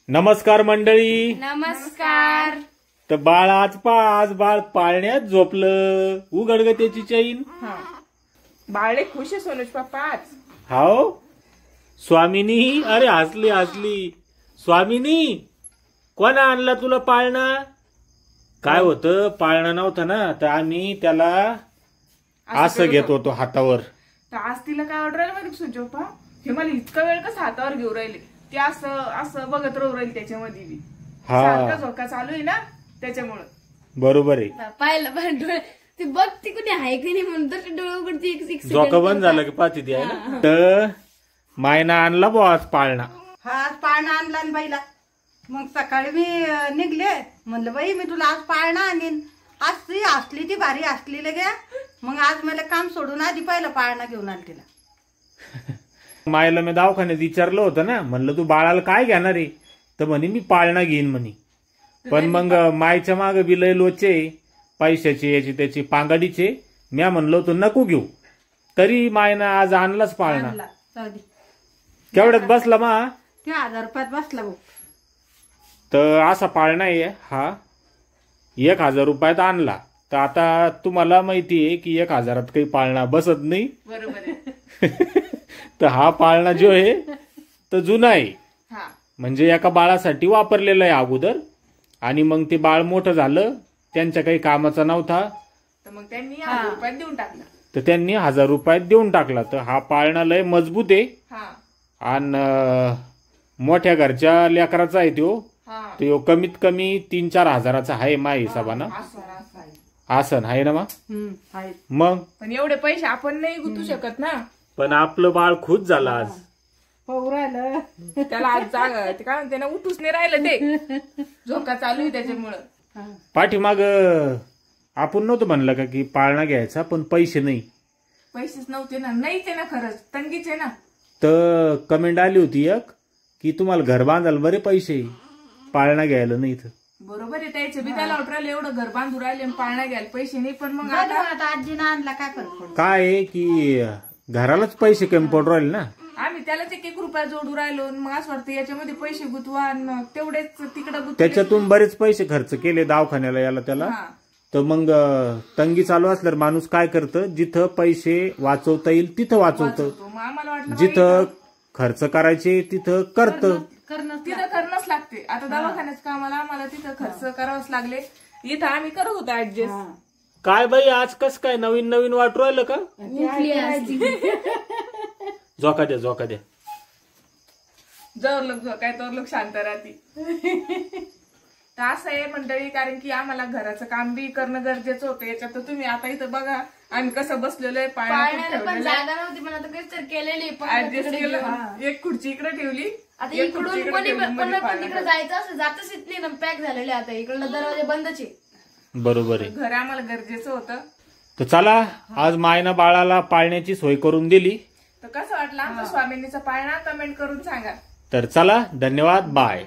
नमस्कार मंडळी. नमस्कार. तर बाळ आज बाळ पाळण्यात झोपलं. उघड ग त्याची चैन. बाळे खुश आहे सोनूज पप्पा आज. हाव स्वामिनी. अरे हसली स्वामिनी. कोणा आणला तुला पाळणा? काय होतं, पाळणा नव्हता ना, तर आम्ही त्याला असं घेत होतो हातावर. तर आज तिला काय ऑर्डर आलं माहिती सोनूज पप्पा, हे मला इतका वेळ कसं हातावर घेऊन राहिले, ते असं बघत राहू राहील त्याच्यामध्ये बी. सारखा झोका चालू आहे ना त्याच्यामुळे. बरोबर आहे. पाहिलं भांडवल ती बघ ती कुठे आहे की नाही म्हणून तर डोळे उघडती. झोका बंद झालं की पाहते ती आहे ना. तर मायना आणला बुवा आज पाळणा. हा आज पाळणा आणला आणि बाईला. मग सकाळी मी निघले, म्हणलं बाई मी तुला आज पाळणा आणीन. आज ती असली ती भारी असली लगे. मग आज मला काम सोडून आधी पहिला पाळणा घेऊन आली तिला. मायला मी दवाखान्यात विचारलं होतं ना, म्हणलं तू बाळाला काय घेणार आहे, तर म्हणे मी पाळणा घेईन म्हणे. पण मग मायच्या माग बी लय लोचे, पैशाचे याची त्याची पांगाडीचे. म्या म्हणलो होतो नको घेऊ, तरी मायना आज आणलाच पाळणा. केवढ्यात बसला मा? ते 1000 रुपयात बसला भाऊ. तर असा पाळणा आहे हा. 1000 रुपयात आणला. तर आता तुम्हाला माहिती आहे की 1000 काही पाळणा बसत नाही. बरोबर आहे. तर हा पाळणा जो आहे तो जुना आहे. हा म्हणजे एका बाळासाठी वापरलेला आहे अगोदर. आणि मग ते बाळ मोठं झालं, त्यांच्या काही कामाचा नव्हता, तर मग त्यांनी 1000 रुपयात देऊन टाकला. तर त्यांनी 1000 रुपयात देऊन टाकला. तर हा पाळणा लय मजबूत आहे. हा आणि मोठ्या घरच्या लेकराचा आहे तो. हा तो कमीत कमी 3-4 हजाराचा आहे माझ्या हिशोबानं. आसन आहे ना मग. मग पण एवढे पैसे आपण नाही गुंतू शकत ना. पण आपलं बाळ खुश झालं आज. पाहू राहिलं त्याला आज जागा ते काय म्हणते ना, उठूच नाही राहिलं, ते झोका चालू आहे त्याच्यामुळं. पाठीमाग आपण नव्हतं म्हणलं का की पाळणा घ्यायचा पण पैसे नाही. पैसेच नव्हते ना. नाहीच आहे ना, खरंच तंगीच आहे ना. तर कमेंट आली होती एक की तुम्हाला घर बांधायला बरे पैसे, पाळणा घ्यायला नाही. तर बरोबर आहे, त्याचे बी त्याला ऑर्डर एवढं घर बांधून राहिले, पाळणा घ्यायला पैसे नाही. पण मग आता आता आजीनं आणला काय फरक पडतो. काय आहे की घरालाच पैसे कमी पडू राहिले ना. आम्ही त्यालाच 1-1 रुपया जोडू राहिलो. मग असं वाटतं याच्यामध्ये पैसे गुतवा आणि मग तेवढेच तिकडे गुतवा. त्याच्यातून बरेच पैसे खर्च केले दवाखान्याला याला त्याला. तर मग तंगी चालू असल्यावर माणूस काय करतं, जिथं पैसे वाचवता येईल तिथं वाचवतं, मग आम्हाला वाटलं जिथं खर्च करायचे तिथं करतं. तिथं करणंच लागते. आता दवाखान्यात कामाला आम्हाला तिथं खर्च करावंच लागले. इथं आम्ही करत होतो ऍडजस्ट. काय बाई आज कस काय नवीन वाटू राहिलं का? झोका द्या. जर लोक काय तर लोक शांत राहते. तर असं आहे मंडळी, कारण की आम्हाला घराचं काम बी करणं गरजेचं होतं. याच्यात तुम्ही आता इथं बघा आम्ही कसं बसलेलो आहे. पण जागा नव्हती पण आता काही तर केलेली. ऍडजस्ट केलं. एक खुर्ची इकडे ठेवली. आता इकडून कोणी तिकडे जायचं असं जातच येत नाही ना, पॅक झालेले. आता इकडलं दरवाजे बंदच आहे. बरोबर आहे. घर आम्हाला गरजेचं होतं. तर चला आज मायना बाळाला पाळण्याची सोय करून दिली. तर कसं वाटलं आमचा स्वामिनीचा पाळणा कमेंट करून सांगा. तर चला धन्यवाद. बाय.